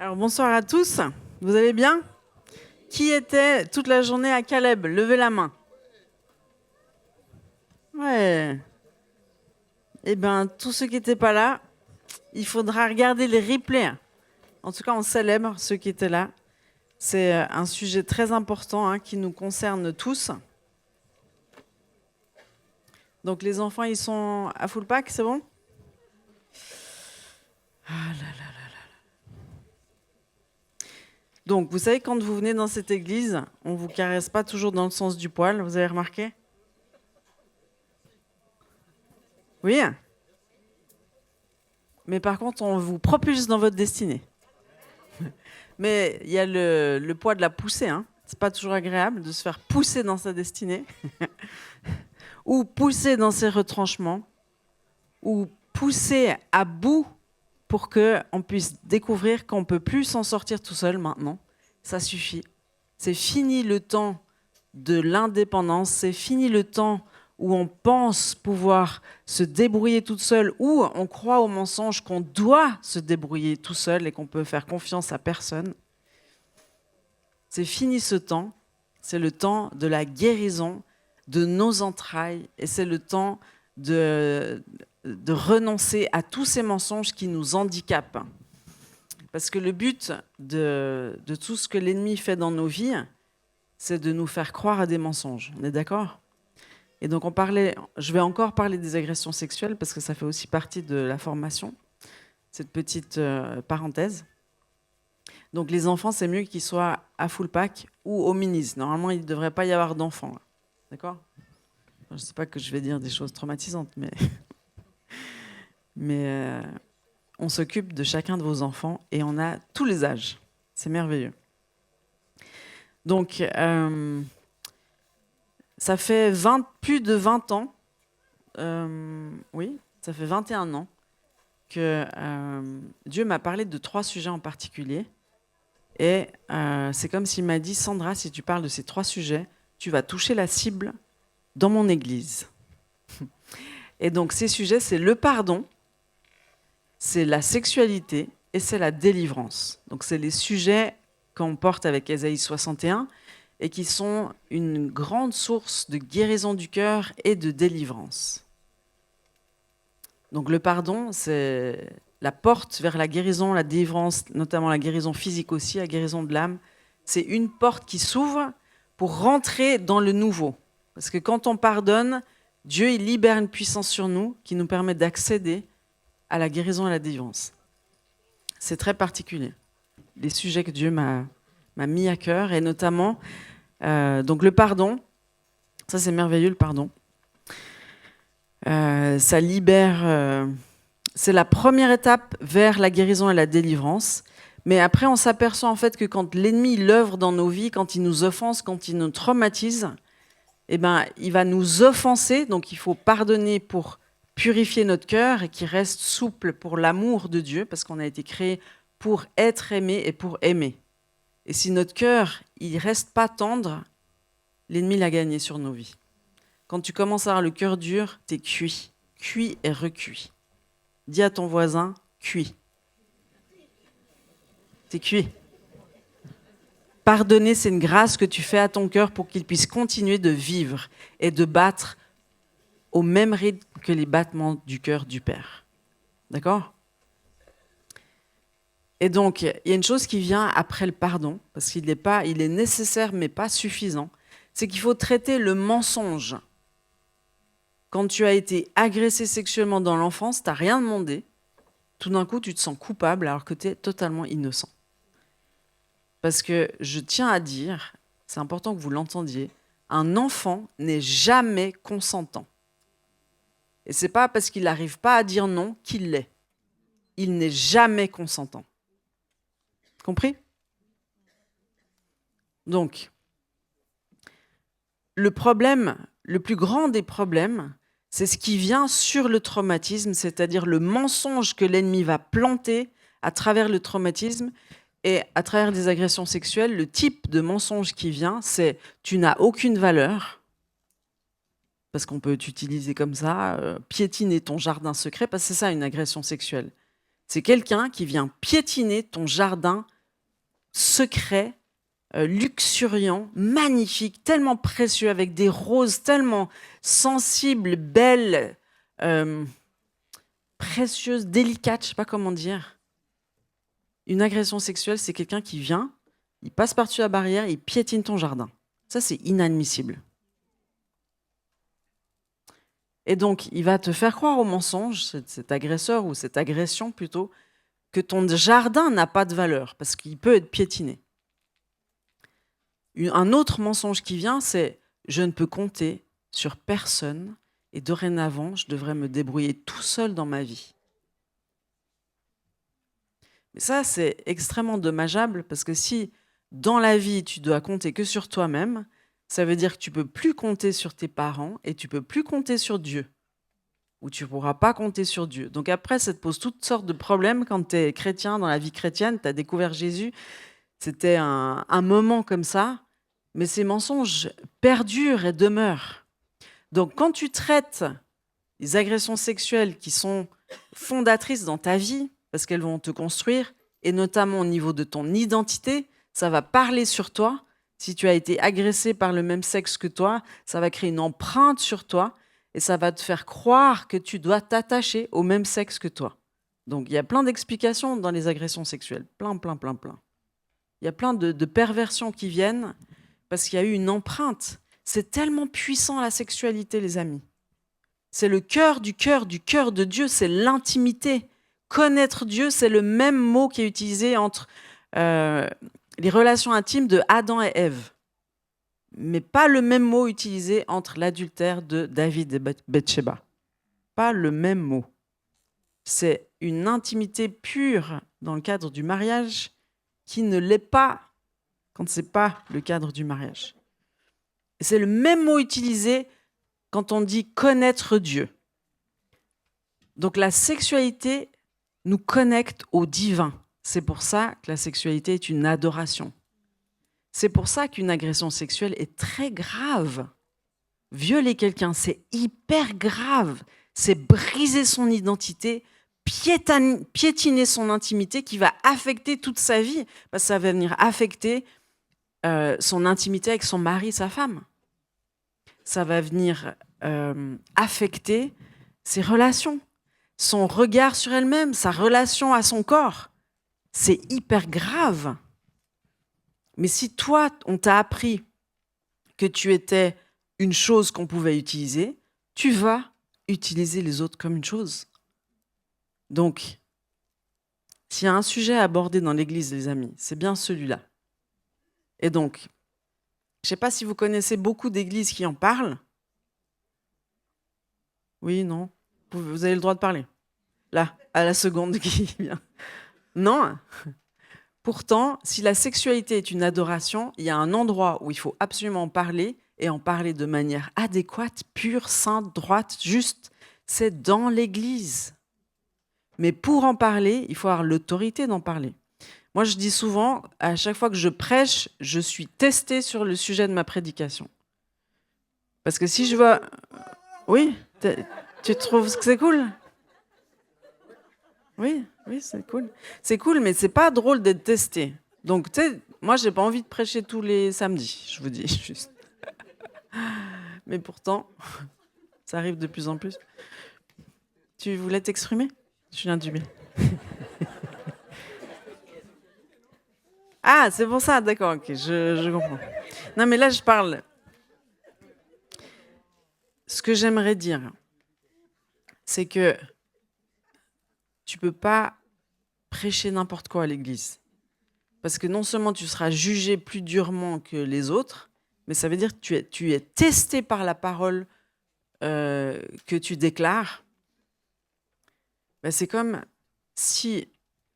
Alors bonsoir à tous, vous allez bien? Qui était toute la journée à Caleb? Levez la main. Ouais. Eh bien, tous ceux qui n'étaient pas là, il faudra regarder les replays. En tout cas, on célèbre ceux qui étaient là. C'est un sujet très important qui nous concerne tous. Donc les enfants, ils sont à full pack, c'est bon? Ah là là là là. Donc, vous savez, quand vous venez dans cette église, on ne vous caresse pas toujours dans le sens du poil, vous avez remarqué? Oui. Mais par contre, on vous propulse dans votre destinée. Mais il y a le poids de la poussée. C'est pas toujours agréable de se faire pousser dans sa destinée, ou pousser dans ses retranchements, ou pousser à bout pour qu'on puisse découvrir qu'on ne peut plus s'en sortir tout seul maintenant. Ça suffit. C'est fini le temps de l'indépendance, c'est fini le temps où on pense pouvoir se débrouiller toute seule, où on croit au mensonge qu'on doit se débrouiller tout seul et qu'on peut faire confiance à personne. C'est fini ce temps, c'est le temps de la guérison de nos entrailles et c'est le temps de renoncer à tous ces mensonges qui nous handicapent. Parce que le but de tout ce que l'ennemi fait dans nos vies, c'est de nous faire croire à des mensonges. On est d'accord ? Et donc je vais encore parler des agressions sexuelles parce que ça fait aussi partie de la formation, cette petite parenthèse. Donc les enfants, c'est mieux qu'ils soient à full pack ou au minis. Normalement, il ne devrait pas y avoir d'enfants. D'accord ? Je ne sais pas que je vais dire des choses traumatisantes, mais on s'occupe de chacun de vos enfants et on a tous les âges. C'est merveilleux. Donc, ça fait plus de 20 ans, oui, ça fait 21 ans que Dieu m'a parlé de 3 sujets en particulier. Et c'est comme s'il m'a dit, Sandra, si tu parles de ces 3 sujets, tu vas toucher la cible dans mon église. Et donc ces sujets, c'est le pardon, c'est la sexualité et c'est la délivrance. Donc c'est les sujets qu'on porte avec Ésaïe 61 et qui sont une grande source de guérison du cœur et de délivrance. Donc le pardon, c'est la porte vers la guérison, la délivrance, notamment la guérison physique aussi, la guérison de l'âme. C'est une porte qui s'ouvre pour rentrer dans le nouveau. Parce que quand on pardonne, Dieu il libère une puissance sur nous qui nous permet d'accéder à la guérison et à la délivrance. C'est très particulier. Les sujets que Dieu m'a mis à cœur, et notamment donc le pardon. Ça, c'est merveilleux, le pardon. Ça libère... c'est la première étape vers la guérison et la délivrance. Mais après, on s'aperçoit en fait que quand l'ennemi l'œuvre dans nos vies, quand il nous offense, quand il nous traumatise, eh ben, il va nous offenser. Donc, il faut pardonner pour purifier notre cœur et qu'il reste souple pour l'amour de Dieu, parce qu'on a été créé pour être aimé et pour aimer. Et si notre cœur, il reste pas tendre, l'ennemi l'a gagné sur nos vies. Quand tu commences à avoir le cœur dur, t'es cuit. Cuit et recuit. Dis à ton voisin, cuit. T'es cuit. Pardonner, c'est une grâce que tu fais à ton cœur pour qu'il puisse continuer de vivre et de battre au même rythme que les battements du cœur du Père. D'accord ? Et donc, il y a une chose qui vient après le pardon, parce qu'il est nécessaire mais pas suffisant, c'est qu'il faut traiter le mensonge. Quand tu as été agressé sexuellement dans l'enfance, tu n'as rien demandé, tout d'un coup, tu te sens coupable alors que tu es totalement innocent. Parce que je tiens à dire, c'est important que vous l'entendiez, un enfant n'est jamais consentant. Et ce n'est pas parce qu'il n'arrive pas à dire non qu'il l'est. Il n'est jamais consentant. Compris ? Donc, le problème, le plus grand des problèmes, c'est ce qui vient sur le traumatisme, c'est-à-dire le mensonge que l'ennemi va planter à travers le traumatisme et à travers des agressions sexuelles. Le type de mensonge qui vient, c'est « tu n'as aucune valeur », parce qu'on peut t'utiliser comme ça, piétiner ton jardin secret, parce que c'est ça une agression sexuelle. C'est quelqu'un qui vient piétiner ton jardin secret, luxuriant, magnifique, tellement précieux, avec des roses tellement sensibles, belles, précieuses, délicates, je ne sais pas comment dire. Une agression sexuelle, c'est quelqu'un qui vient, il passe par-dessus la barrière, il piétine ton jardin. Ça, c'est inadmissible. Et donc, il va te faire croire au mensonge, cet agresseur ou cette agression plutôt, que ton jardin n'a pas de valeur, parce qu'il peut être piétiné. Un autre mensonge qui vient, c'est « je ne peux compter sur personne et dorénavant, je devrais me débrouiller tout seul dans ma vie ». Mais ça, c'est extrêmement dommageable, parce que si dans la vie, tu dois compter que sur toi-même, ça veut dire que tu ne peux plus compter sur tes parents et tu ne peux plus compter sur Dieu. Ou tu ne pourras pas compter sur Dieu. Donc après, ça te pose toutes sortes de problèmes quand tu es chrétien, dans la vie chrétienne, tu as découvert Jésus. C'était un moment comme ça, mais ces mensonges perdurent et demeurent. Donc quand tu traites les agressions sexuelles qui sont fondatrices dans ta vie, parce qu'elles vont te construire, et notamment au niveau de ton identité, ça va parler sur toi. Si tu as été agressé par le même sexe que toi, ça va créer une empreinte sur toi et ça va te faire croire que tu dois t'attacher au même sexe que toi. Donc, il y a plein d'explications dans les agressions sexuelles. Plein. Il y a plein de perversions qui viennent parce qu'il y a eu une empreinte. C'est tellement puissant, la sexualité, les amis. C'est le cœur de Dieu, c'est l'intimité. Connaître Dieu, c'est le même mot qui est utilisé entre les relations intimes de Adam et Ève, mais pas le même mot utilisé entre l'adultère de David et Bathsheba. Pas le même mot. C'est une intimité pure dans le cadre du mariage qui ne l'est pas quand ce n'est pas le cadre du mariage. Et c'est le même mot utilisé quand on dit connaître Dieu. Donc la sexualité nous connecte au divin. C'est pour ça que la sexualité est une adoration. C'est pour ça qu'une agression sexuelle est très grave. Violer quelqu'un, c'est hyper grave. C'est briser son identité, piétiner son intimité qui va affecter toute sa vie. Parce que ça va venir affecter son intimité avec son mari, sa femme. Ça va venir affecter ses relations, son regard sur elle-même, sa relation à son corps. C'est hyper grave. Mais si toi, on t'a appris que tu étais une chose qu'on pouvait utiliser, tu vas utiliser les autres comme une chose. Donc, s'il y a un sujet à aborder dans l'Église, les amis, c'est bien celui-là. Et donc, je ne sais pas si vous connaissez beaucoup d'églises qui en parlent. Oui, non? Vous avez le droit de parler. Là, à la seconde qui vient. Non. Pourtant, si la sexualité est une adoration, il y a un endroit où il faut absolument en parler et en parler de manière adéquate, pure, sainte, droite, juste. C'est dans l'Église. Mais pour en parler, il faut avoir l'autorité d'en parler. Moi, je dis souvent, à chaque fois que je prêche, je suis testée sur le sujet de ma prédication. Parce que si je vois... Oui, tu trouves que c'est cool ? Oui, c'est cool. C'est cool, mais c'est pas drôle d'être testé. Donc, tu sais, moi, j'ai pas envie de prêcher tous les samedis, je vous dis juste. Mais pourtant, ça arrive de plus en plus. Tu voulais t'exprimer, Julien Dubé? Ah, c'est pour ça, d'accord, ok, je comprends. Non, mais là, je parle. Ce que j'aimerais dire, c'est que tu peux pas prêcher n'importe quoi à l'église. Parce que non seulement tu seras jugé plus durement que les autres, mais ça veut dire que tu es testé par la parole que tu déclares. Ben, c'est comme si...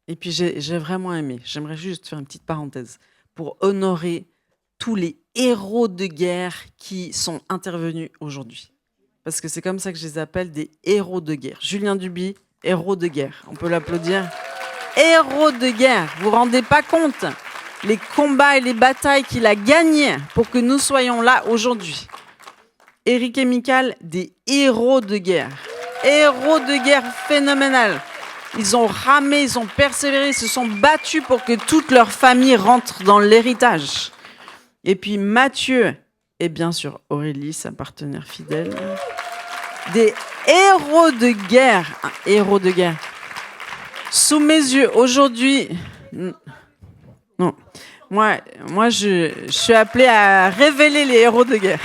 Et puis j'ai vraiment aimé, j'aimerais juste faire une petite parenthèse, pour honorer tous les héros de guerre qui sont intervenus aujourd'hui. Parce que c'est comme ça que je les appelle, des héros de guerre. Julien Duby, héros de guerre. On peut l'applaudir. Héros de guerre. Vous vous rendez pas compte les combats et les batailles qu'il a gagnés pour que nous soyons là aujourd'hui. Éric et Michael, des héros de guerre. Héros de guerre phénoménal. Ils ont ramé, ils ont persévéré, ils se sont battus pour que toute leur famille rentre dans l'héritage. Et puis Matthieu et bien sûr Aurélie, sa partenaire fidèle, des héros de guerre, héros de guerre. Sous mes yeux, aujourd'hui, non, moi je suis appelée à révéler les héros de guerre.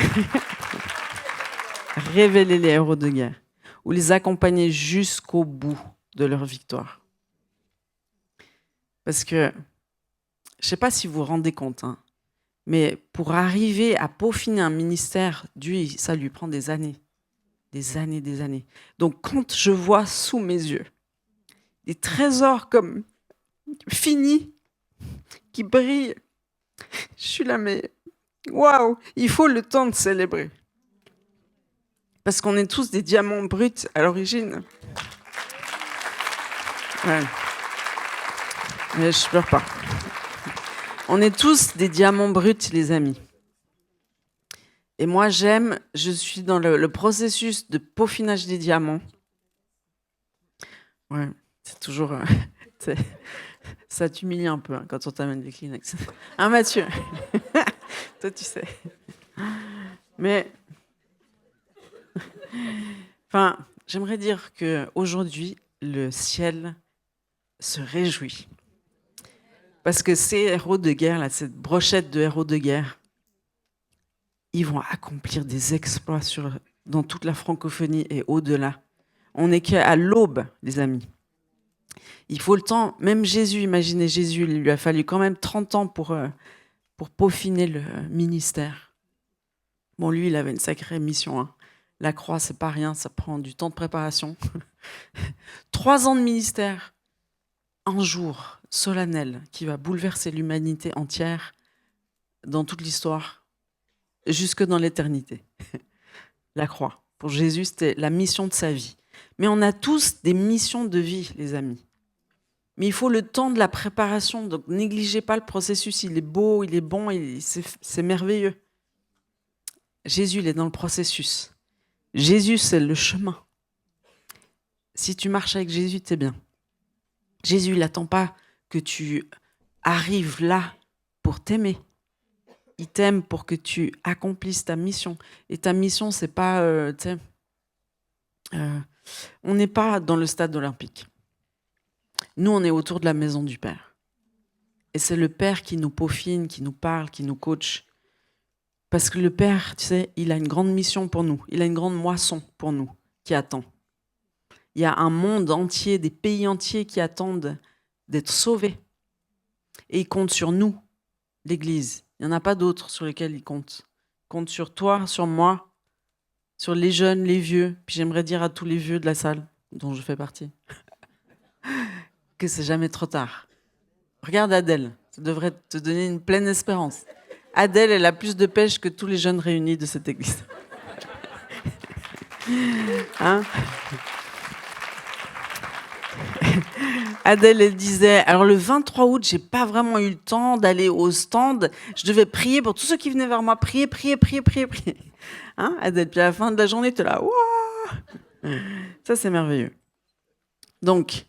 Révéler les héros de guerre, ou les accompagner jusqu'au bout de leur victoire. Parce que, je ne sais pas si vous vous rendez compte, hein, mais pour arriver à peaufiner un ministère, Dieu, ça lui prend des années. Des années, des années. Donc quand je vois sous mes yeux des trésors comme finis, qui brillent, je suis là, mais waouh, il faut le temps de célébrer. Parce qu'on est tous des diamants bruts à l'origine. Ouais. Mais je pleure pas. On est tous des diamants bruts, les amis. Et moi, je suis dans le processus de peaufinage des diamants. Ouais, c'est toujours... ça t'humilie un peu hein, quand on t'amène des Kleenex. Hein, Mathieu? Toi, tu sais. Mais... Enfin, j'aimerais dire qu'aujourd'hui, le ciel se réjouit. Parce que ces héros de guerre, là, cette brochette de héros de guerre, ils vont accomplir des exploits dans toute la francophonie et au-delà. On n'est qu'à l'aube, les amis. Il faut le temps. Même Jésus, imaginez Jésus, il lui a fallu quand même 30 ans pour peaufiner le ministère. Bon, lui, il avait une sacrée mission. Hein. La croix, c'est pas rien, ça prend du temps de préparation. 3 ans de ministère, un jour solennel qui va bouleverser l'humanité entière dans toute l'histoire, jusque dans l'éternité. La croix. Pour Jésus, c'était la mission de sa vie. Mais on a tous des missions de vie, les amis. Mais il faut le temps de la préparation. Donc, négligez pas le processus. Il est beau, il est bon, c'est merveilleux. Jésus, il est dans le processus. Jésus, c'est le chemin. Si tu marches avec Jésus, t'es bien. Jésus, il n'attend pas que tu arrives là pour t'aimer. Il t'aime pour que tu accomplisses ta mission. Et ta mission, c'est pas... on n'est pas dans le stade olympique. Nous, on est autour de la maison du Père. Et c'est le Père qui nous peaufine, qui nous parle, qui nous coach. Parce que le Père, tu sais, il a une grande mission pour nous. Il a une grande moisson pour nous qui attend. Il y a un monde entier, des pays entiers qui attendent d'être sauvés. Et il compte sur nous, l'Église. Il n'y en a pas d'autres sur lesquels il compte. Il compte sur toi, sur moi, sur les jeunes, les vieux. Puis j'aimerais dire à tous les vieux de la salle, dont je fais partie, que c'est jamais trop tard. Regarde Adèle, ça devrait te donner une pleine espérance. Adèle, elle a plus de pêche que tous les jeunes réunis de cette église. Hein? Adèle, elle disait, alors le 23 août, j'ai pas vraiment eu le temps d'aller au stand. Je devais prier pour tous ceux qui venaient vers moi. Prier. Hein, Adèle, puis à la fin de la journée, tu es là. Wouah! Ça, c'est merveilleux. Donc,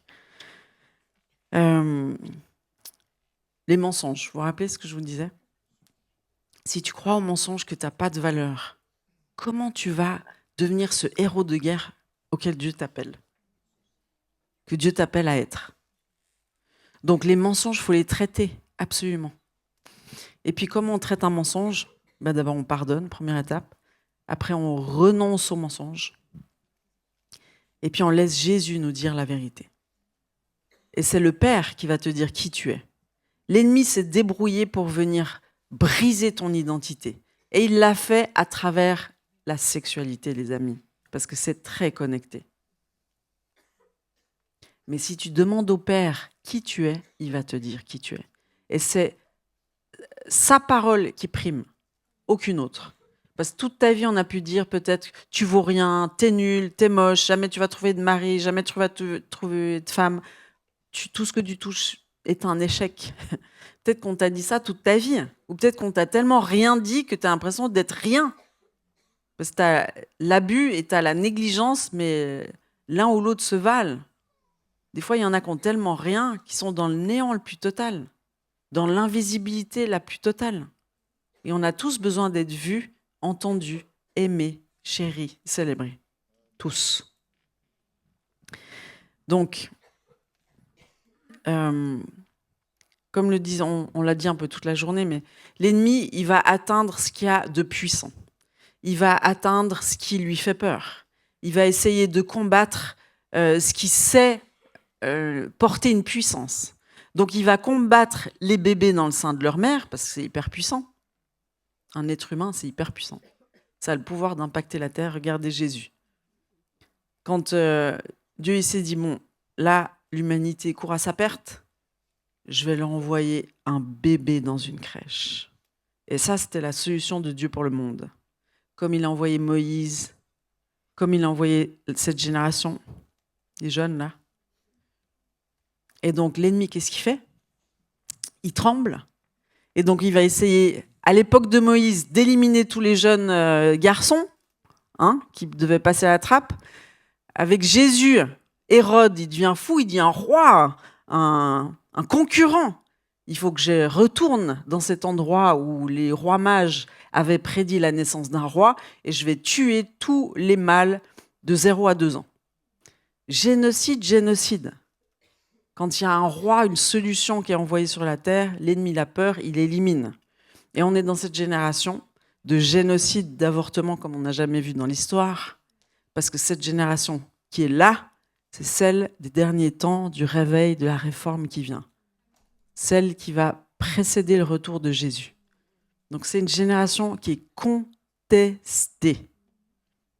les mensonges. Vous vous rappelez ce que je vous disais? Si tu crois aux mensonges que tu n'as pas de valeur, comment tu vas devenir ce héros de guerre auquel Dieu t'appelle? Que Dieu t'appelle à être. Donc les mensonges, il faut les traiter, absolument. Et puis comment on traite un mensonge? D'abord on pardonne, première étape. Après on renonce au mensonge. Et puis on laisse Jésus nous dire la vérité. Et c'est le Père qui va te dire qui tu es. L'ennemi s'est débrouillé pour venir briser ton identité. Et il l'a fait à travers la sexualité, les amis. Parce que c'est très connecté. Mais si tu demandes au Père qui tu es, il va te dire qui tu es. Et c'est sa parole qui prime, aucune autre. Parce que toute ta vie, on a pu dire peut-être tu vaux rien, t'es nul, t'es moche, jamais tu vas trouver de mari, jamais tu vas trouver de femme. Tout ce que tu touches est un échec. Peut-être qu'on t'a dit ça toute ta vie. Ou peut-être qu'on t'a tellement rien dit que tu as l'impression d'être rien. Parce que tu as l'abus et tu as la négligence, mais l'un ou l'autre se valent. Des fois, il y en a qui ont tellement rien, qui sont dans le néant le plus total, dans l'invisibilité la plus totale. Et on a tous besoin d'être vus, entendus, aimés, chéris, célébrés. Tous. Donc, comme le disent, on l'a dit un peu toute la journée, mais l'ennemi, il va atteindre ce qu'il y a de puissant. Il va atteindre ce qui lui fait peur. Il va essayer de combattre ce qui sait porter une puissance. Donc, il va combattre les bébés dans le sein de leur mère, parce que c'est hyper puissant. Un être humain, c'est hyper puissant. Ça a le pouvoir d'impacter la terre. Regardez Jésus. Quand Dieu il s'est dit, bon, là, l'humanité court à sa perte, je vais leur envoyer un bébé dans une crèche. Et ça, c'était la solution de Dieu pour le monde. Comme il a envoyé Moïse, comme il a envoyé cette génération, les jeunes là. Et donc l'ennemi, qu'est-ce qu'il fait? Il tremble. Et donc il va essayer, à l'époque de Moïse, d'éliminer tous les jeunes garçons qui devaient passer à la trappe. Avec Jésus, Hérode, il devient fou, il dit un roi, un concurrent. Il faut que je retourne dans cet endroit où les rois mages avaient prédit la naissance d'un roi et je vais tuer tous les mâles de 0 à 2 ans. Génocide, génocide. Quand il y a un roi, une solution qui est envoyée sur la terre, l'ennemi, la peur, il élimine. Et on est dans cette génération de génocide, d'avortement comme on n'a jamais vu dans l'histoire. Parce que cette génération qui est là, c'est celle des derniers temps, du réveil, de la réforme qui vient. Celle qui va précéder le retour de Jésus. Donc c'est une génération qui est contestée.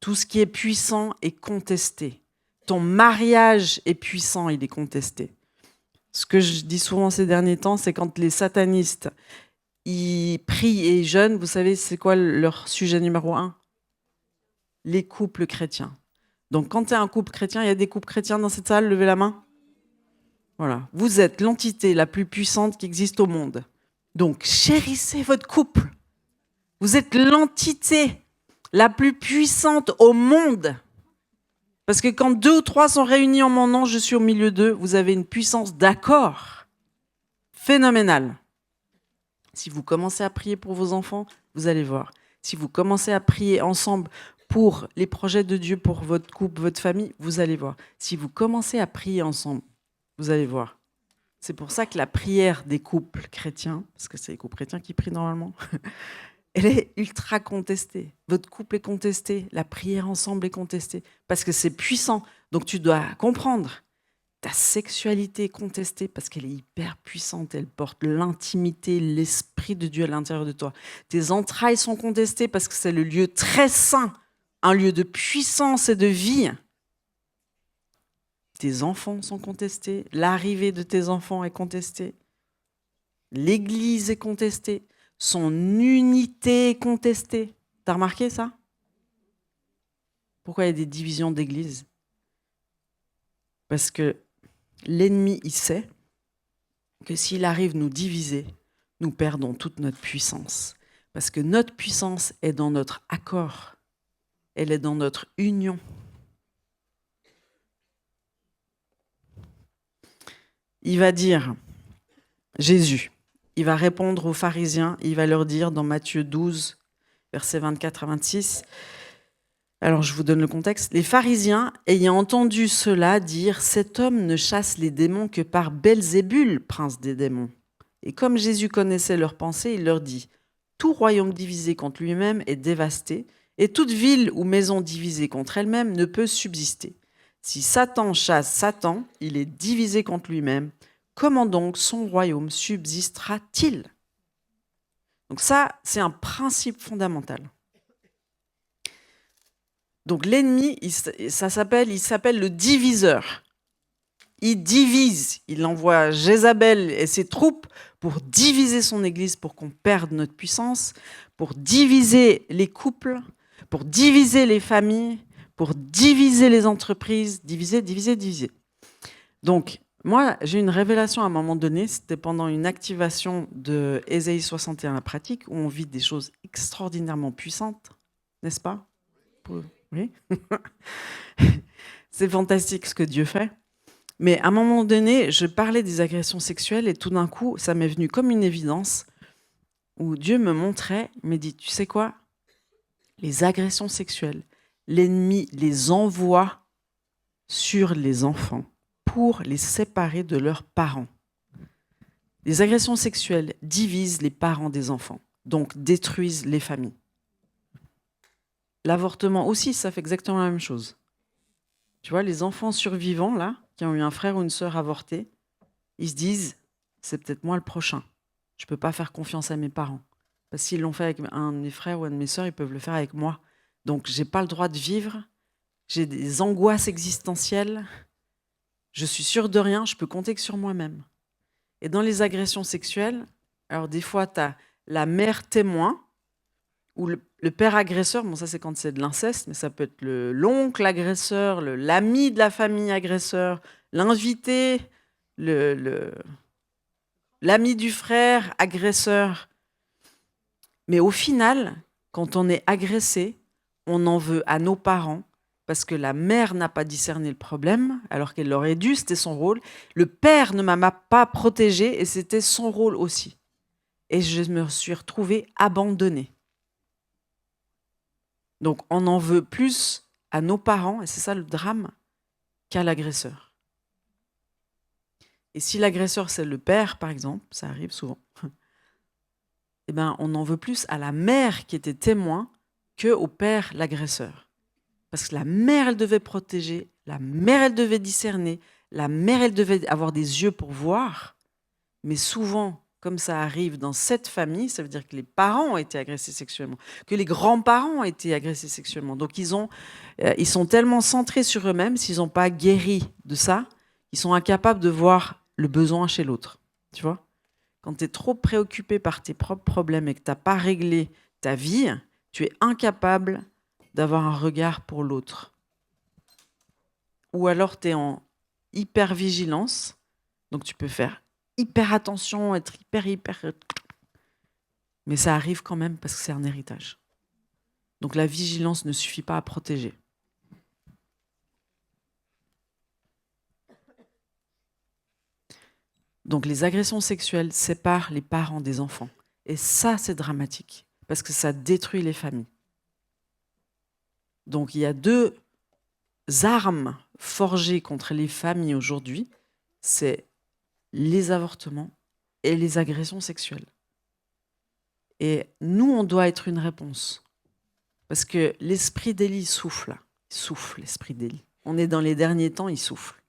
Tout ce qui est puissant est contesté. Ton mariage est puissant, il est contesté. Ce que je dis souvent ces derniers temps, c'est quand les satanistes ils prient et jeûnent, vous savez, c'est quoi leur sujet numéro 1? Les couples chrétiens. Donc, quand tu es un couple chrétien, il y a des couples chrétiens dans cette salle, levez la main. Voilà. Vous êtes l'entité la plus puissante qui existe au monde. Donc, chérissez votre couple. Vous êtes l'entité la plus puissante au monde. Parce que quand 2 ou 3 sont réunis en mon nom, je suis au milieu d'eux, vous avez une puissance d'accord phénoménale. Si vous commencez à prier pour vos enfants, vous allez voir. Si vous commencez à prier ensemble pour les projets de Dieu, pour votre couple, votre famille, vous allez voir. Si vous commencez à prier ensemble, vous allez voir. C'est pour ça que la prière des couples chrétiens, parce que c'est les couples chrétiens qui prient normalement, elle est ultra contestée. Votre couple est contesté, la prière ensemble est contestée, parce que c'est puissant. Donc tu dois comprendre. Ta sexualité est contestée parce qu'elle est hyper puissante, elle porte l'intimité, l'esprit de Dieu à l'intérieur de toi. Tes entrailles sont contestées parce que c'est le lieu très saint, un lieu de puissance et de vie. Tes enfants sont contestés, l'arrivée de tes enfants est contestée, l'Église est contestée, son unité est contestée. T'as remarqué ça? Pourquoi il y a des divisions d'Église? Parce que l'ennemi, il sait que s'il arrive nous diviser, nous perdons toute notre puissance. Parce que notre puissance est dans notre accord. Elle est dans notre union. Il va dire, Jésus, il va répondre aux pharisiens, il va leur dire dans Matthieu 12, versets 24 à 26, alors je vous donne le contexte. Les pharisiens, ayant entendu cela, dirent « Cet homme ne chasse les démons que par Belzébul, prince des démons. » Et comme Jésus connaissait leurs pensées, il leur dit « Tout royaume divisé contre lui-même est dévasté, et toute ville ou maison divisée contre elle-même ne peut subsister. Si Satan chasse Satan, il est divisé contre lui-même. Comment donc son royaume subsistera-t-il » Donc ça, c'est un principe fondamental. Donc l'ennemi, il s'appelle le diviseur. Il divise, il envoie Jézabel et ses troupes pour diviser son église, pour qu'on perde notre puissance, pour diviser les couples, pour diviser les familles, pour diviser les entreprises, diviser. Donc, moi, j'ai une révélation à un moment donné, c'était pendant une activation de Ésaïe 61 à pratique, où on vit des choses extraordinairement puissantes, n'est-ce pas? Oui. C'est fantastique ce que Dieu fait. Mais à un moment donné, je parlais des agressions sexuelles et tout d'un coup, ça m'est venu comme une évidence où Dieu me montrait, il m'a dit, tu sais quoi? Les agressions sexuelles, l'ennemi les envoie sur les enfants pour les séparer de leurs parents. Les agressions sexuelles divisent les parents des enfants, donc détruisent les familles. L'avortement aussi, ça fait exactement la même chose. Tu vois, les enfants survivants, là, qui ont eu un frère ou une sœur avorté, ils se disent, c'est peut-être moi le prochain. Je ne peux pas faire confiance à mes parents. Parce qu'ils l'ont fait avec un de mes frères ou un de mes sœurs, ils peuvent le faire avec moi. Donc, je n'ai pas le droit de vivre. J'ai des angoisses existentielles. Je suis sûre de rien, je peux compter que sur moi-même. Et dans les agressions sexuelles, alors des fois, tu as la mère témoin, ou le père agresseur, bon ça c'est quand c'est de l'inceste, mais ça peut être l'oncle agresseur, l'ami de la famille agresseur, l'invité, l'ami du frère agresseur. Mais au final, quand on est agressé, on en veut à nos parents parce que la mère n'a pas discerné le problème alors qu'elle l'aurait dû, c'était son rôle. Le père ne m'a pas protégée et c'était son rôle aussi. Et je me suis retrouvée abandonnée. Donc, on en veut plus à nos parents, et c'est ça le drame, qu'à l'agresseur. Et si l'agresseur, c'est le père, par exemple, ça arrive souvent, eh ben, on en veut plus à la mère qui était témoin qu'au père, l'agresseur. Parce que la mère, elle devait protéger, la mère, elle devait discerner, la mère, elle devait avoir des yeux pour voir. Mais souvent, comme ça arrive dans cette famille, ça veut dire que les parents ont été agressés sexuellement, que les grands-parents ont été agressés sexuellement. Donc, ils sont tellement centrés sur eux-mêmes, s'ils n'ont pas guéri de ça, ils sont incapables de voir le besoin chez l'autre. Tu vois ? Quand tu es trop préoccupé par tes propres problèmes et que tu n'as pas réglé ta vie, tu es incapable d'avoir un regard pour l'autre. Ou alors, tu es en hyper-vigilance, donc tu peux faire hyper attention, être hyper... Mais ça arrive quand même parce que c'est un héritage. Donc la vigilance ne suffit pas à protéger. Donc les agressions sexuelles séparent les parents des enfants. Et ça, c'est dramatique, parce que ça détruit les familles. Donc il y a deux armes forgées contre les familles aujourd'hui, c'est les avortements et les agressions sexuelles. Et nous, on doit être une réponse. Parce que l'esprit d'Élie souffle. Il souffle, l'esprit d'Élie. On est dans les derniers temps, il souffle.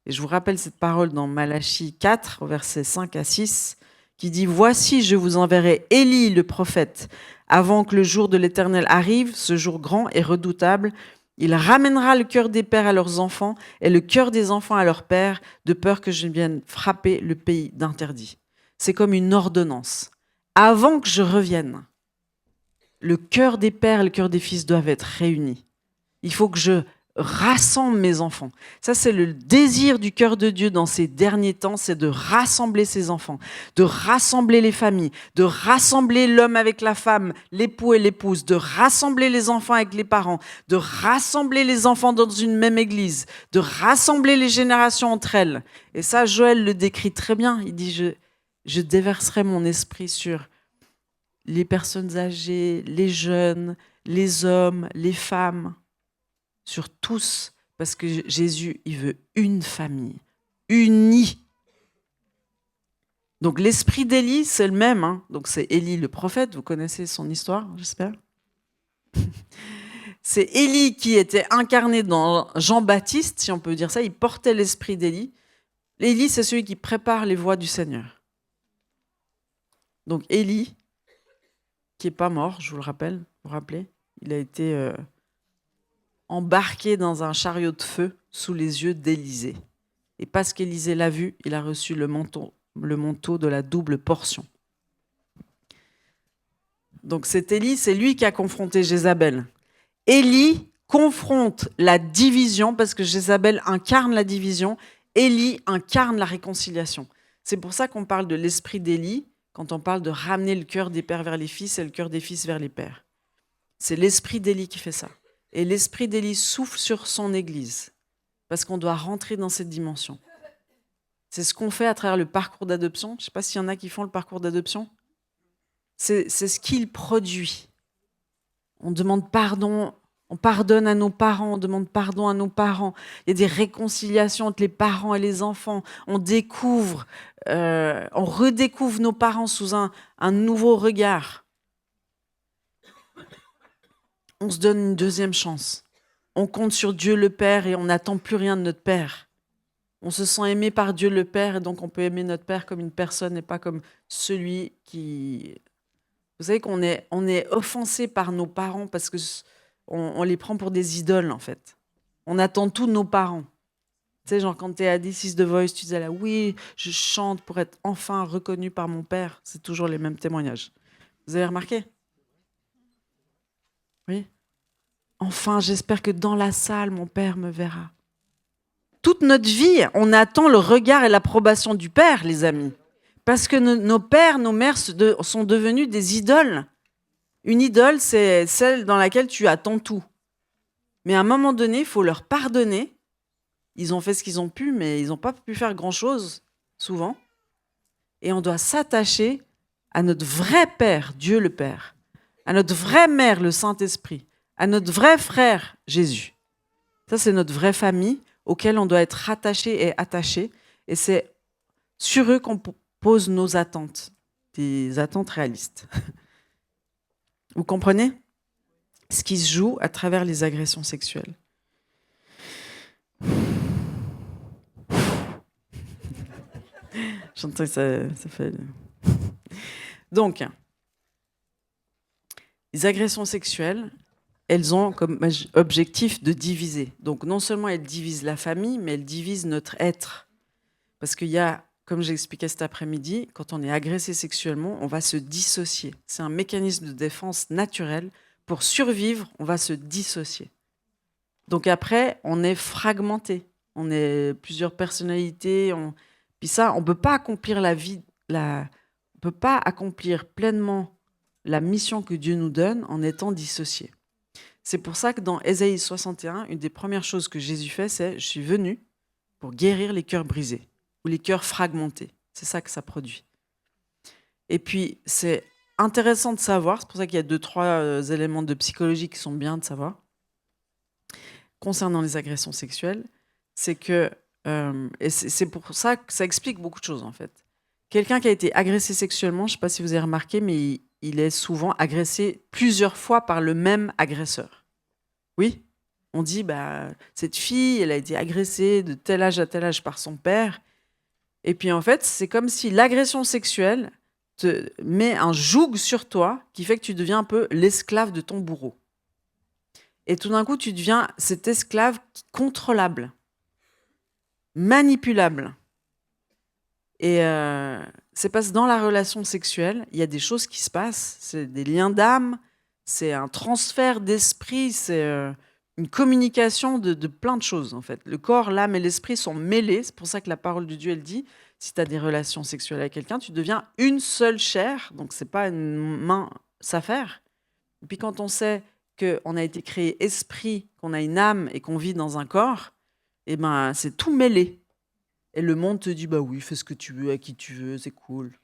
Et je vous rappelle cette parole dans Malachie 4, versets 5 à 6, qui dit « Voici, je vous enverrai Élie le prophète, avant que le jour de l'Éternel arrive, ce jour grand et redoutable. Il ramènera le cœur des pères à leurs enfants et le cœur des enfants à leurs pères, de peur que je ne vienne frapper le pays d'interdit. » C'est comme une ordonnance. Avant que je revienne, le cœur des pères et le cœur des fils doivent être réunis. Il faut que je rassemble mes enfants. Ça, c'est le désir du cœur de Dieu dans ces derniers temps, c'est de rassembler ses enfants, de rassembler les familles, de rassembler l'homme avec la femme, l'époux et l'épouse, de rassembler les enfants avec les parents, de rassembler les enfants dans une même église, de rassembler les générations entre elles. Et ça, Joël le décrit très bien. Il dit, je déverserai mon esprit sur les personnes âgées, les jeunes, les hommes, les femmes, sur tous, parce que Jésus, il veut une famille, unie. Donc l'esprit d'Élie, c'est le même. Hein. Donc c'est Élie le prophète, vous connaissez son histoire, j'espère. C'est Élie qui était incarné dans Jean-Baptiste, si on peut dire ça, il portait l'esprit d'Élie. Élie, c'est celui qui prépare les voies du Seigneur. Donc Élie, qui n'est pas mort, je vous le rappelle, vous vous rappelez, il a été embarqué dans un chariot de feu sous les yeux d'Élisée. Et parce qu'Élisée l'a vu, il a reçu le manteau de la double portion. Donc c'est Élie, c'est lui qui a confronté Jézabel. Élie confronte la division parce que Jézabel incarne la division, Élie incarne la réconciliation. C'est pour ça qu'on parle de l'esprit d'Élie quand on parle de ramener le cœur des pères vers les fils et le cœur des fils vers les pères. C'est l'esprit d'Élie qui fait ça. Et l'esprit d'Élie souffle sur son église. parce qu'on doit rentrer dans cette dimension. C'est ce qu'on fait à travers le parcours d'adoption. Je ne sais pas s'il y en a qui font le parcours d'adoption. C'est ce qu'il produit. On demande pardon, on pardonne à nos parents, on demande pardon à nos parents. Il y a des réconciliations entre les parents et les enfants. On redécouvre nos parents sous un nouveau regard. On se donne une deuxième chance. On compte sur Dieu le Père et on n'attend plus rien de notre Père. On se sent aimé par Dieu le Père et donc on peut aimer notre Père comme une personne et pas comme celui qui... Vous savez qu'on est offensé par nos parents parce que on les prend pour des idoles, en fait. On attend tout de nos parents. Tu sais, genre quand tu es à This is the Voice, tu disais là, oui, je chante pour être enfin reconnu par mon père. C'est toujours les mêmes témoignages. Vous avez remarqué? Oui. Enfin, j'espère que dans la salle, mon père me verra. Toute notre vie, on attend le regard et l'approbation du père, les amis. Parce que nos pères, nos mères sont devenus des idoles. Une idole, c'est celle dans laquelle tu attends tout. Mais à un moment donné, il faut leur pardonner. Ils ont fait ce qu'ils ont pu, mais ils n'ont pas pu faire grand-chose, souvent. Et on doit s'attacher à notre vrai Père, Dieu le Père, à notre vraie mère, le Saint-Esprit, à notre vrai frère, Jésus. Ça, c'est notre vraie famille auquel on doit être rattaché et attaché. Et c'est sur eux qu'on pose nos attentes, des attentes réalistes. Vous comprenez ce qui se joue à travers les agressions sexuelles? J'entends que ça fait... Donc, les agressions sexuelles, elles ont comme objectif de diviser. Donc, non seulement elles divisent la famille, mais elles divisent notre être. Parce qu'il y a, comme j'ai expliqué cet après-midi, quand on est agressé sexuellement, on va se dissocier. C'est un mécanisme de défense naturel. Pour survivre, on va se dissocier. Donc après, on est fragmenté. On est plusieurs personnalités. Puis ça, on ne peut pas accomplir on peut pas accomplir pleinement la mission que Dieu nous donne en étant dissocié. C'est pour ça que dans Ésaïe 61, une des premières choses que Jésus fait, c'est « Je suis venu pour guérir les cœurs brisés » ou les cœurs fragmentés. C'est ça que ça produit. Et puis, c'est intéressant de savoir, c'est pour ça qu'il y a 2-3 éléments de psychologie qui sont bien de savoir, concernant les agressions sexuelles, c'est que, et c'est pour ça que ça explique beaucoup de choses en fait. Quelqu'un qui a été agressé sexuellement, je ne sais pas si vous avez remarqué, mais il est souvent agressé plusieurs fois par le même agresseur. Oui, on dit, cette fille, elle a été agressée de tel âge à tel âge par son père. Et puis en fait, c'est comme si l'agression sexuelle te met un joug sur toi qui fait que tu deviens un peu l'esclave de ton bourreau. Et tout d'un coup, tu deviens cet esclave contrôlable, manipulable. Et c'est parce que dans la relation sexuelle, il y a des choses qui se passent. C'est des liens d'âme, c'est un transfert d'esprit, c'est une communication de plein de choses, en fait. Le corps, l'âme et l'esprit sont mêlés. C'est pour ça que la parole de Dieu, elle dit, si tu as des relations sexuelles avec quelqu'un, tu deviens une seule chair. Donc, ce n'est pas une mince affaire. Et puis, quand on sait qu'on a été créé esprit, qu'on a une âme et qu'on vit dans un corps, eh ben, c'est tout mêlé. Et le monde te dit, bah oui, fais ce que tu veux, à qui tu veux, c'est cool.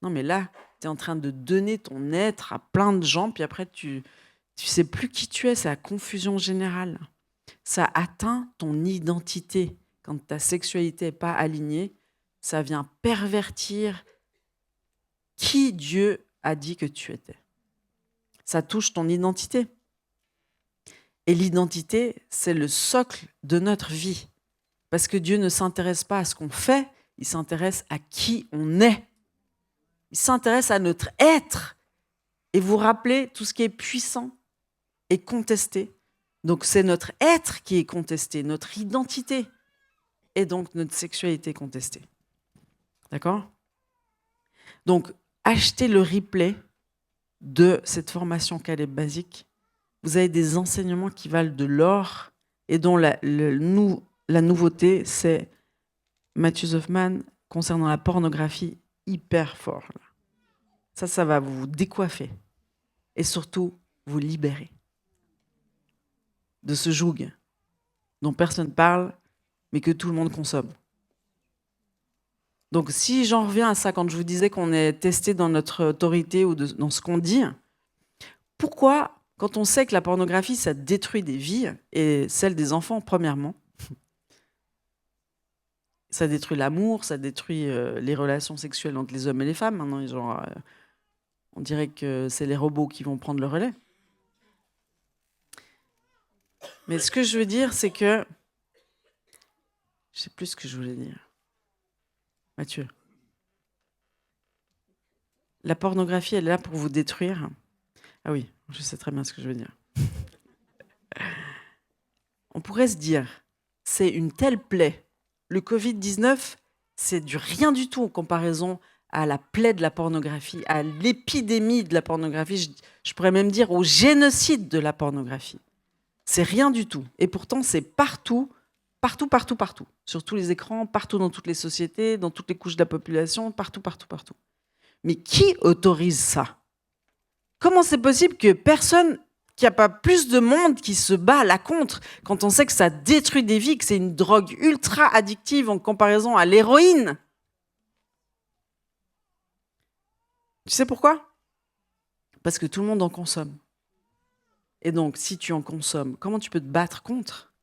Non, mais là, tu es en train de donner ton être à plein de gens, puis après, tu sais plus qui tu es, c'est la confusion générale. Ça atteint ton identité. Quand ta sexualité n'est pas alignée, ça vient pervertir qui Dieu a dit que tu étais. Ça touche ton identité. Et l'identité, c'est le socle de notre vie. Parce que Dieu ne s'intéresse pas à ce qu'on fait, il s'intéresse à qui on est. Il s'intéresse à notre être. Et vous rappelez, tout ce qui est puissant est contesté. Donc c'est notre être qui est contesté, notre identité. Et donc notre sexualité contestée. D'accord ? Donc, achetez le replay de cette formation Caleb Basique. Vous avez des enseignements qui valent de l'or et dont la nouveauté, c'est Matthew Hoffman concernant la pornographie, hyper fort. Là. Ça va vous décoiffer et surtout vous libérer de ce joug dont personne ne parle, mais que tout le monde consomme. Donc si j'en reviens à ça, quand je vous disais qu'on est testé dans notre autorité ou dans ce qu'on dit, pourquoi, quand on sait que la pornographie, ça détruit des vies, et celle des enfants premièrement, ça détruit l'amour, ça détruit les relations sexuelles entre les hommes et les femmes. Maintenant, genre, on dirait que c'est les robots qui vont prendre le relais. Mais ce que je veux dire, c'est que... Je sais plus ce que je voulais dire. Mathieu. La pornographie, elle est là pour vous détruire. Ah oui, je sais très bien ce que je veux dire. On pourrait se dire, c'est une telle plaie. Le Covid-19, c'est du rien du tout en comparaison à la plaie de la pornographie, à l'épidémie de la pornographie. Je pourrais même dire au génocide de la pornographie. C'est rien du tout. Et pourtant, c'est partout, partout, partout, partout. Sur tous les écrans, partout dans toutes les sociétés, dans toutes les couches de la population, partout, partout, partout. Mais qui autorise ça? Comment c'est possible que personne, qu'il n'y a pas plus de monde qui se bat à la contre quand on sait que ça détruit des vies, que c'est une drogue ultra addictive en comparaison à l'héroïne? Tu sais pourquoi? Parce que tout le monde en consomme. Et donc, si tu en consommes, comment tu peux te battre contre?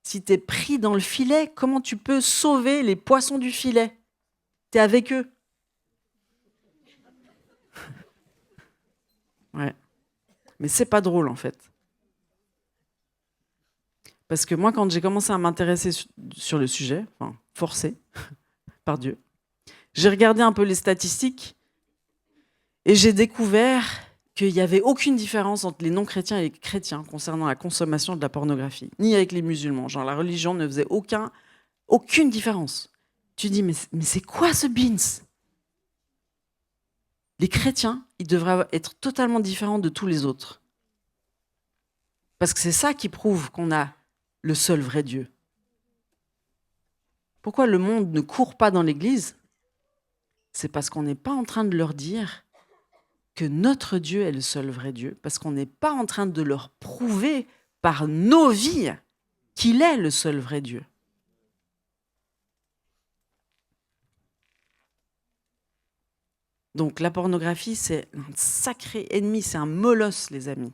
Si tu es pris dans le filet, comment tu peux sauver les poissons du filet? Tu es avec eux. Ouais. Mais c'est pas drôle, en fait. Parce que moi, quand j'ai commencé à m'intéresser sur le sujet, enfin, forcé par Dieu, j'ai regardé un peu les statistiques et j'ai découvert qu'il n'y avait aucune différence entre les non-chrétiens et les chrétiens concernant la consommation de la pornographie, ni avec les musulmans. Genre, la religion ne faisait aucune différence. Tu dis, mais c'est quoi ce beans? Les chrétiens, ils devraient être totalement différents de tous les autres. Parce que c'est ça qui prouve qu'on a le seul vrai Dieu. Pourquoi le monde ne court pas dans l'église? C'est parce qu'on n'est pas en train de leur dire que notre Dieu est le seul vrai Dieu, parce qu'on n'est pas en train de leur prouver par nos vies qu'il est le seul vrai Dieu. Donc la pornographie, c'est un sacré ennemi, c'est un molosse, les amis.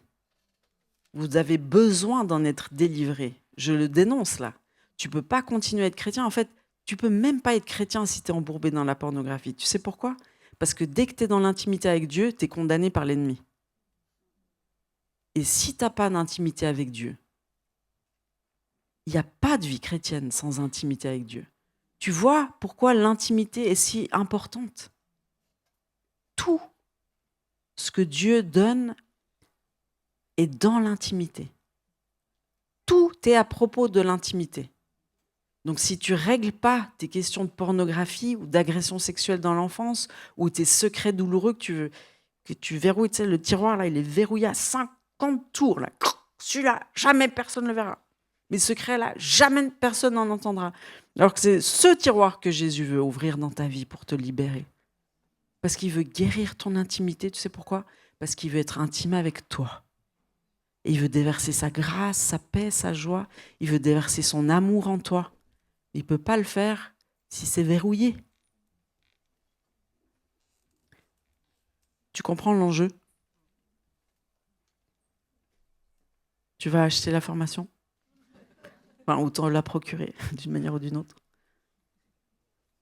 Vous avez besoin d'en être délivré. Je le dénonce là. Tu ne peux pas continuer à être chrétien. En fait, tu ne peux même pas être chrétien si tu es embourbé dans la pornographie. Tu sais pourquoi? Parce que dès que tu es dans l'intimité avec Dieu, tu es condamné par l'ennemi. Et si tu n'as pas d'intimité avec Dieu, il n'y a pas de vie chrétienne sans intimité avec Dieu. Tu vois pourquoi l'intimité est si importante? Tout ce que Dieu donne est dans l'intimité. Tout est à propos de l'intimité. Donc si tu ne règles pas tes questions de pornographie ou d'agression sexuelle dans l'enfance, ou tes secrets douloureux que tu verrouilles, tu sais, le tiroir, là, il est verrouillé à 50 tours. Là. Celui-là, jamais personne ne le verra. Mes secrets, là, jamais personne n'en entendra. Alors que c'est ce tiroir que Jésus veut ouvrir dans ta vie pour te libérer. Parce qu'il veut guérir ton intimité. Tu sais pourquoi? Parce qu'il veut être intime avec toi. Et il veut déverser sa grâce, sa paix, sa joie. Il veut déverser son amour en toi. Il ne peut pas le faire si c'est verrouillé. Tu comprends l'enjeu? Tu vas acheter la formation? Enfin, autant la procurer d'une manière ou d'une autre.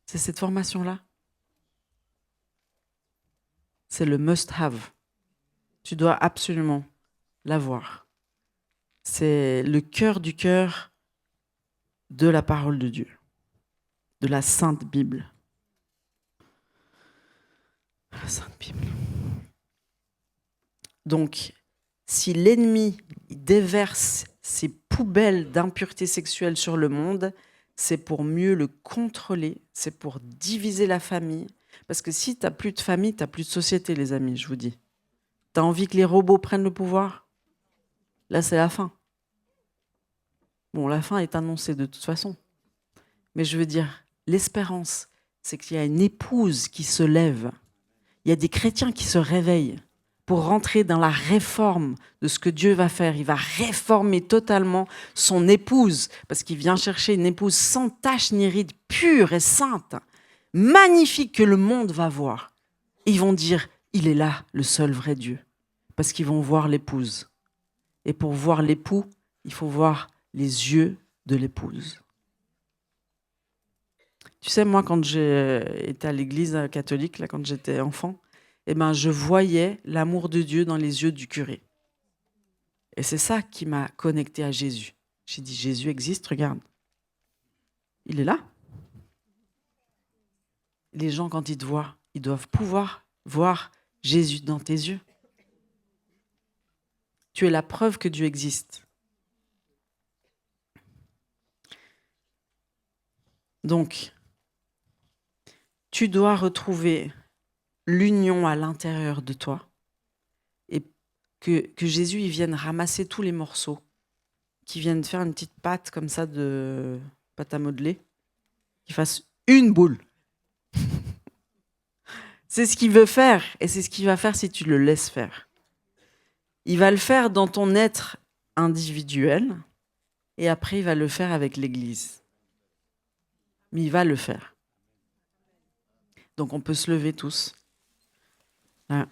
C'est cette formation-là. C'est le must-have. Tu dois absolument l'avoir. C'est le cœur du cœur de la parole de Dieu, de la Sainte Bible. La Sainte Bible. Donc, si l'ennemi déverse ses poubelles d'impureté sexuelle sur le monde, c'est pour mieux le contrôler, c'est pour diviser la famille. Parce que si tu n'as plus de famille, tu n'as plus de société, les amis, je vous dis. Tu as envie que les robots prennent le pouvoir? Là, c'est la fin. Bon, la fin est annoncée de toute façon. Mais je veux dire, l'espérance, c'est qu'il y a une épouse qui se lève. Il y a des chrétiens qui se réveillent pour rentrer dans la réforme de ce que Dieu va faire. Il va réformer totalement son épouse, parce qu'il vient chercher une épouse sans tache ni ride, pure et sainte, magnifique, que le monde va voir. Et ils vont dire, il est là, le seul vrai Dieu, parce qu'ils vont voir l'épouse. Et pour voir l'époux, il faut voir les yeux de l'épouse. Tu sais, moi, quand j'ai été à l'église catholique, là, quand j'étais enfant, je voyais l'amour de Dieu dans les yeux du curé. Et c'est ça qui m'a connecté à Jésus. J'ai dit, Jésus existe, regarde. Il est là. Les gens, quand ils te voient, ils doivent pouvoir voir Jésus dans tes yeux. Tu es la preuve que Dieu existe. Donc, tu dois retrouver l'union à l'intérieur de toi et que Jésus il vienne ramasser tous les morceaux, qu'il vienne faire une petite pâte comme ça de pâte à modeler, qu'il fasse une boule. C'est ce qu'il veut faire et c'est ce qu'il va faire si tu le laisses faire. Il va le faire dans ton être individuel et après il va le faire avec l'Église. Mais il va le faire. Donc on peut se lever tous. Voilà.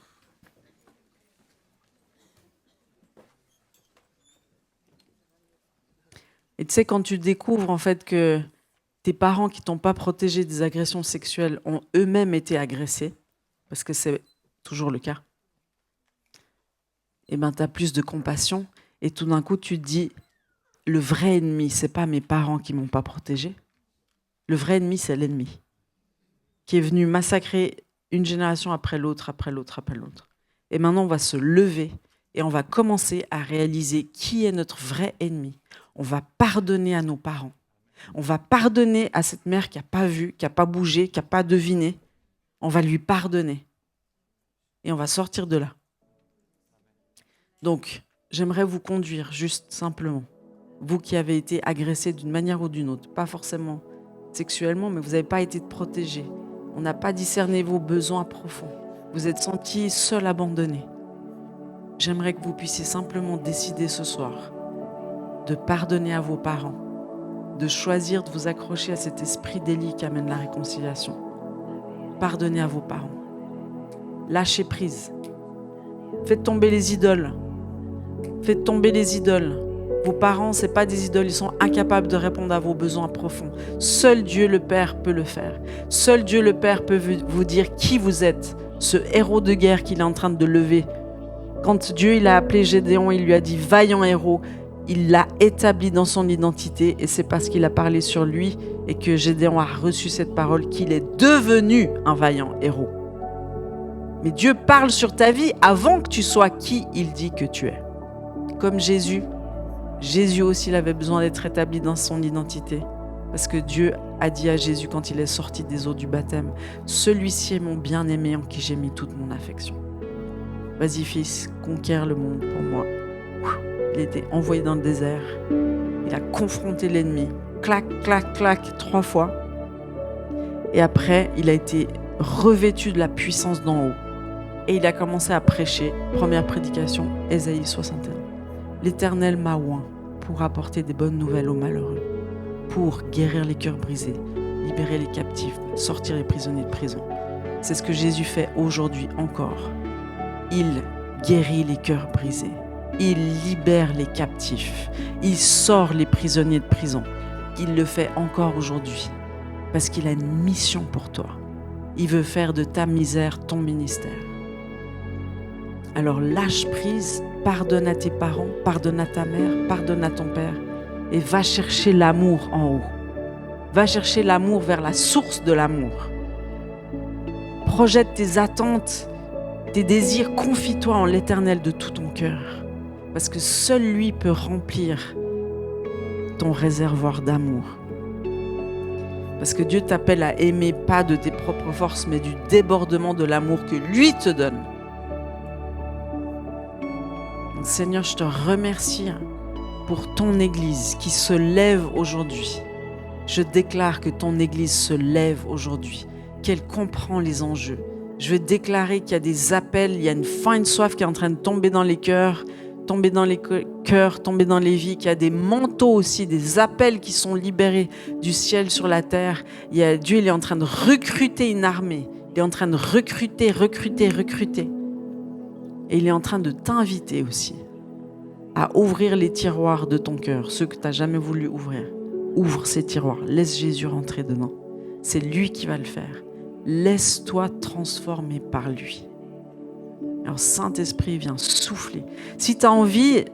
Et tu sais, quand tu découvres en fait que tes parents qui t'ont pas protégé des agressions sexuelles ont eux-mêmes été agressés, parce que c'est toujours le cas, et tu as plus de compassion et tout d'un coup tu te dis, le vrai ennemi, c'est pas mes parents qui m'ont pas protégé. Le vrai ennemi, c'est l'ennemi qui est venu massacrer une génération après l'autre, après l'autre, après l'autre. Et maintenant, on va se lever et on va commencer à réaliser qui est notre vrai ennemi. On va pardonner à nos parents. On va pardonner à cette mère qui n'a pas vu, qui n'a pas bougé, qui n'a pas deviné. On va lui pardonner. Et on va sortir de là. Donc, j'aimerais vous conduire juste simplement. Vous qui avez été agressés d'une manière ou d'une autre, pas forcément sexuellement, mais vous n'avez pas été protégés. On n'a pas discerné vos besoins profonds. Vous êtes sentis seul, abandonné. J'aimerais que vous puissiez simplement décider ce soir de pardonner à vos parents, de choisir de vous accrocher à cet esprit d'Élie qui amène la réconciliation. Pardonnez à vos parents. Lâchez prise. Faites tomber les idoles. Faites tomber les idoles. Vos parents, ce n'est pas des idoles, ils sont incapables de répondre à vos besoins profonds. Seul Dieu le Père peut le faire. Seul Dieu le Père peut vous dire qui vous êtes, ce héros de guerre qu'il est en train de lever. Quand Dieu il a appelé Gédéon, il lui a dit « vaillant héros », il l'a établi dans son identité et c'est parce qu'il a parlé sur lui et que Gédéon a reçu cette parole qu'il est devenu un vaillant héros. Mais Dieu parle sur ta vie avant que tu sois qui il dit que tu es. Comme Jésus aussi, il avait besoin d'être établi dans son identité. Parce que Dieu a dit à Jésus quand il est sorti des eaux du baptême, « Celui-ci est mon bien-aimé en qui j'ai mis toute mon affection. » Vas-y fils, conquiert le monde pour moi. Il a été envoyé dans le désert. Il a confronté l'ennemi. Clac, clac, clac, 3 fois. Et après, il a été revêtu de la puissance d'en haut. Et il a commencé à prêcher. Première prédication, Ésaïe 61. L'Éternel m'a oint pour apporter des bonnes nouvelles aux malheureux, pour guérir les cœurs brisés, libérer les captifs, sortir les prisonniers de prison. C'est ce que Jésus fait aujourd'hui encore. Il guérit les cœurs brisés. Il libère les captifs. Il sort les prisonniers de prison. Il le fait encore aujourd'hui parce qu'il a une mission pour toi. Il veut faire de ta misère ton ministère. Alors lâche prise, pardonne à tes parents, pardonne à ta mère, pardonne à ton père et va chercher l'amour en haut. Va chercher l'amour vers la source de l'amour. Projette tes attentes, tes désirs, confie-toi en l'Éternel de tout ton cœur. Parce que seul lui peut remplir ton réservoir d'amour. Parce que Dieu t'appelle à aimer pas de tes propres forces, mais du débordement de l'amour que lui te donne. Donc, Seigneur, je te remercie pour ton Église qui se lève aujourd'hui. Je déclare que ton Église se lève aujourd'hui, qu'elle comprend les enjeux, Je veux déclarer qu'il y a des appels, il y a une faim, une soif qui est en train de tomber dans les cœurs, tomber dans les cœurs, tomber dans les vies, qu'il y a des manteaux aussi, des appels qui sont libérés du ciel sur la terre. Dieu, il est en train de recruter une armée. Il est en train de recruter. Et il est en train de t'inviter aussi à ouvrir les tiroirs de ton cœur, ceux que tu n'as jamais voulu ouvrir. Ouvre ces tiroirs, laisse Jésus rentrer dedans. C'est lui qui va le faire. Laisse-toi transformer par lui. Alors Saint-Esprit vient souffler. Si tu as envie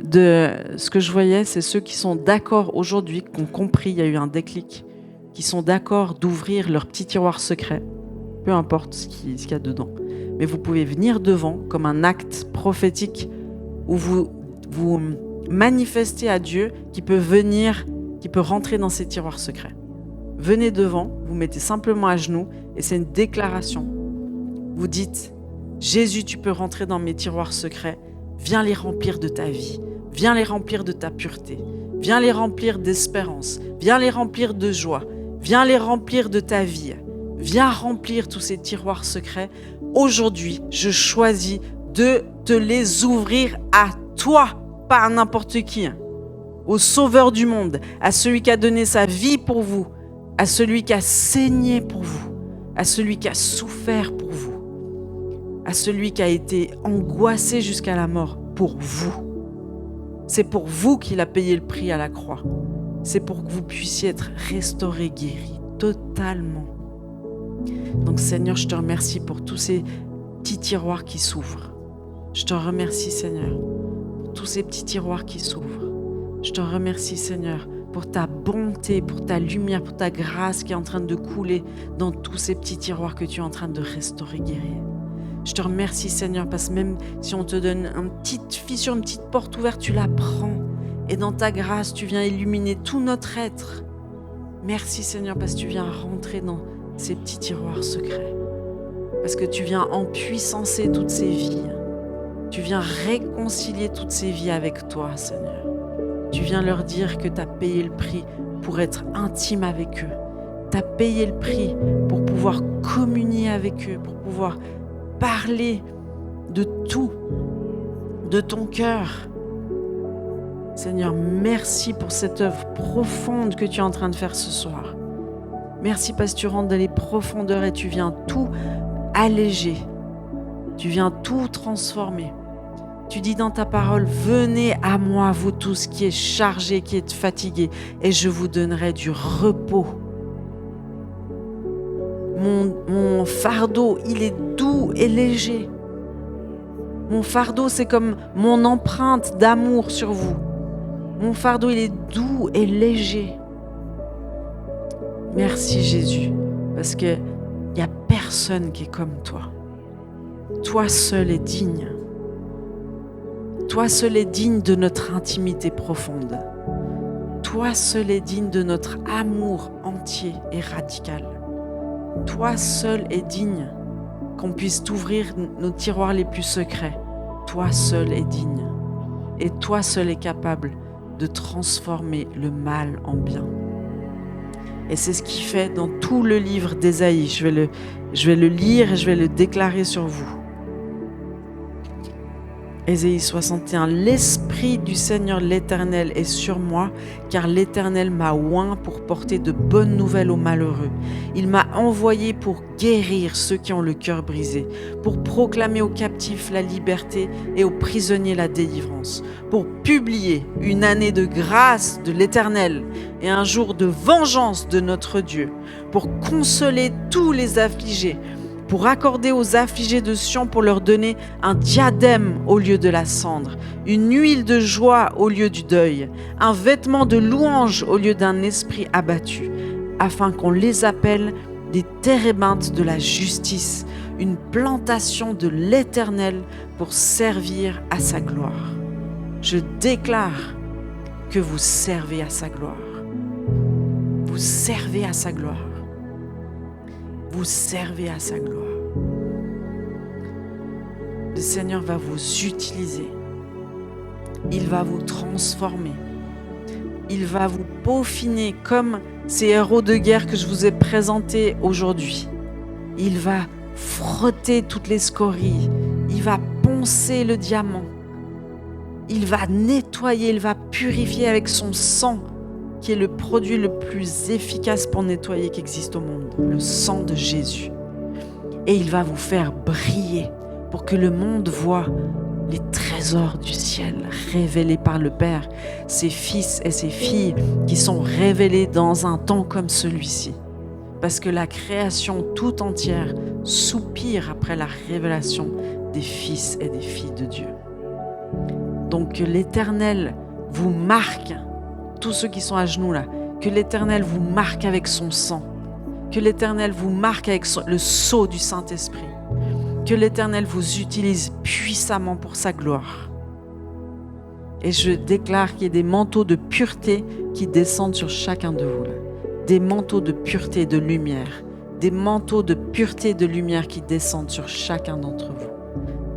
de... Ce que je voyais, c'est ceux qui sont d'accord aujourd'hui, qui ont compris, il y a eu un déclic, qui sont d'accord d'ouvrir leur petit tiroir secret, peu importe ce qu'il y a dedans. Mais vous pouvez venir devant comme un acte prophétique où vous manifestez à Dieu qui peut venir, qui peut rentrer dans ces tiroirs secrets. Venez devant, vous mettez simplement à genoux et c'est une déclaration. Vous dites, Jésus, tu peux rentrer dans mes tiroirs secrets, viens les remplir de ta vie, viens les remplir de ta pureté, viens les remplir d'espérance, viens les remplir de joie, viens les remplir de ta vie, viens remplir tous ces tiroirs secrets. Aujourd'hui, je choisis de te les ouvrir à toi, pas à n'importe qui, au Sauveur du monde, à celui qui a donné sa vie pour vous, à celui qui a saigné pour vous, à celui qui a souffert pour vous, à celui qui a été angoissé jusqu'à la mort pour vous. C'est pour vous qu'il a payé le prix à la croix. C'est pour que vous puissiez être restaurés, guéris, totalement. Donc Seigneur, je te remercie pour tous ces petits tiroirs qui s'ouvrent. Je te remercie Seigneur pour tous ces petits tiroirs qui s'ouvrent. Je te remercie Seigneur pour ta bonté, pour ta lumière, pour ta grâce qui est en train de couler dans tous ces petits tiroirs que tu es en train de restaurer, guérir. Je te remercie Seigneur parce que même si on te donne une petite fissure, une petite porte ouverte, tu la prends et dans ta grâce, tu viens illuminer tout notre être. Merci Seigneur parce que tu viens rentrer dans ces petits tiroirs secrets. Parce que tu viens empuissancer toutes ces vies. Tu viens réconcilier toutes ces vies avec toi, Seigneur. Tu viens leur dire que tu as payé le prix pour être intime avec eux. Tu as payé le prix pour pouvoir communier avec eux, pour pouvoir parler de tout, de ton cœur. Seigneur, merci pour cette œuvre profonde que tu es en train de faire ce soir. Merci parce que tu rentres dans les profondeurs et tu viens tout alléger. Tu viens tout transformer. Tu dis dans ta parole, venez à moi, vous tous qui êtes chargés, qui êtes fatigués, et je vous donnerai du repos. Mon fardeau, il est doux et léger. Mon fardeau, c'est comme mon empreinte d'amour sur vous. Mon fardeau, il est doux et léger. Merci Jésus, parce qu'il n'y a personne qui est comme toi. Toi seul est digne. Toi seul est digne de notre intimité profonde. Toi seul est digne de notre amour entier et radical. Toi seul est digne qu'on puisse t'ouvrir nos tiroirs les plus secrets. Toi seul est digne. Et toi seul est capable de transformer le mal en bien. Et c'est ce qu'il fait dans tout le livre d'Ésaïe. Je vais le lire et je vais le déclarer sur vous. Ésaïe 61, l'Esprit du Seigneur l'Éternel est sur moi, car l'Éternel m'a oint pour porter de bonnes nouvelles aux malheureux. Il m'a envoyé pour guérir ceux qui ont le cœur brisé, pour proclamer aux captifs la liberté et aux prisonniers la délivrance, pour publier une année de grâce de l'Éternel et un jour de vengeance de notre Dieu, pour consoler tous les affligés, pour accorder aux affligés de Sion, pour leur donner un diadème au lieu de la cendre, une huile de joie au lieu du deuil, un vêtement de louange au lieu d'un esprit abattu, afin qu'on les appelle des térébintes de la justice, une plantation de l'Éternel pour servir à sa gloire. Je déclare que vous servez à sa gloire. Vous servez à sa gloire. Vous servez à sa gloire. Le Seigneur va vous utiliser. Il va vous transformer. Il va vous peaufiner comme ces héros de guerre que je vous ai présentés aujourd'hui. Il va frotter toutes les scories. Il va poncer le diamant. Il va nettoyer, il va purifier avec son sang, qui est le produit le plus efficace pour nettoyer qui existe au monde, le sang de Jésus. Et il va vous faire briller pour que le monde voit les trésors du ciel révélés par le Père, ses fils et ses filles qui sont révélés dans un temps comme celui-ci. Parce que la création tout entière soupire après la révélation des fils et des filles de Dieu. Donc que l'Éternel vous marque, tous ceux qui sont à genoux là, que l'Éternel vous marque avec son sang, que l'Éternel vous marque avec le sceau du Saint-Esprit, que l'Éternel vous utilise puissamment pour sa gloire. Et je déclare qu'il y ait des manteaux de pureté qui descendent sur chacun de vous là. Des manteaux de pureté et de lumière, des manteaux de pureté et de lumière qui descendent sur chacun d'entre vous.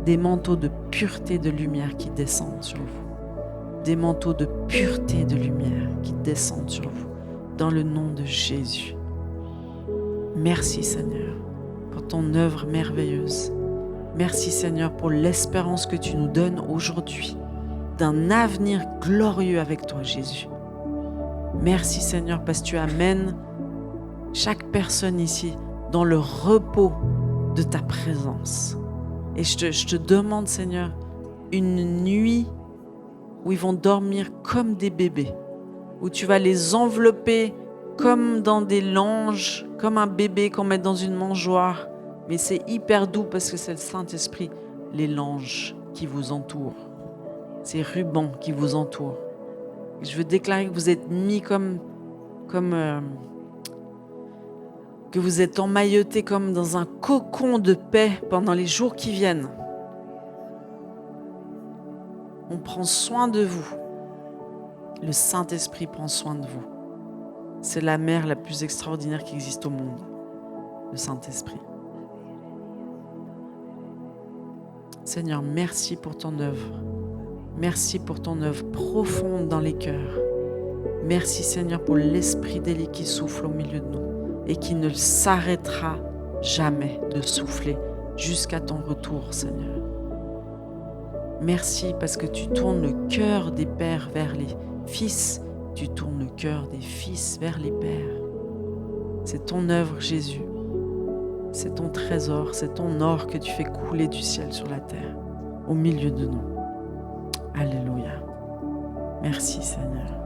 Des manteaux de pureté et de lumière qui descendent sur vous. Des manteaux de pureté et de lumière qui descendent sur vous. Dans le nom de Jésus. Merci Seigneur pour ton œuvre merveilleuse. Merci Seigneur pour l'espérance que tu nous donnes aujourd'hui d'un avenir glorieux avec toi Jésus. Merci Seigneur parce que tu amènes chaque personne ici dans le repos de ta présence. Et je te demande Seigneur une nuit où ils vont dormir comme des bébés, où tu vas les envelopper comme dans des langes, comme un bébé qu'on met dans une mangeoire. Mais c'est hyper doux parce que c'est le Saint-Esprit, les langes qui vous entourent, ces rubans qui vous entourent. Et je veux déclarer que vous êtes mis que vous êtes emmaillotés comme dans un cocon de paix pendant les jours qui viennent. On prend soin de vous. Le Saint-Esprit prend soin de vous. C'est la mère la plus extraordinaire qui existe au monde, le Saint-Esprit. Seigneur, merci pour ton œuvre. Merci pour ton œuvre profonde dans les cœurs. Merci Seigneur pour l'Esprit d'Élie qui souffle au milieu de nous et qui ne s'arrêtera jamais de souffler jusqu'à ton retour, Seigneur. Merci parce que tu tournes le cœur des pères vers les fils, tu tournes le cœur des fils vers les pères. C'est ton œuvre, Jésus. C'est ton trésor, c'est ton or que tu fais couler du ciel sur la terre, au milieu de nous. Alléluia. Merci Seigneur.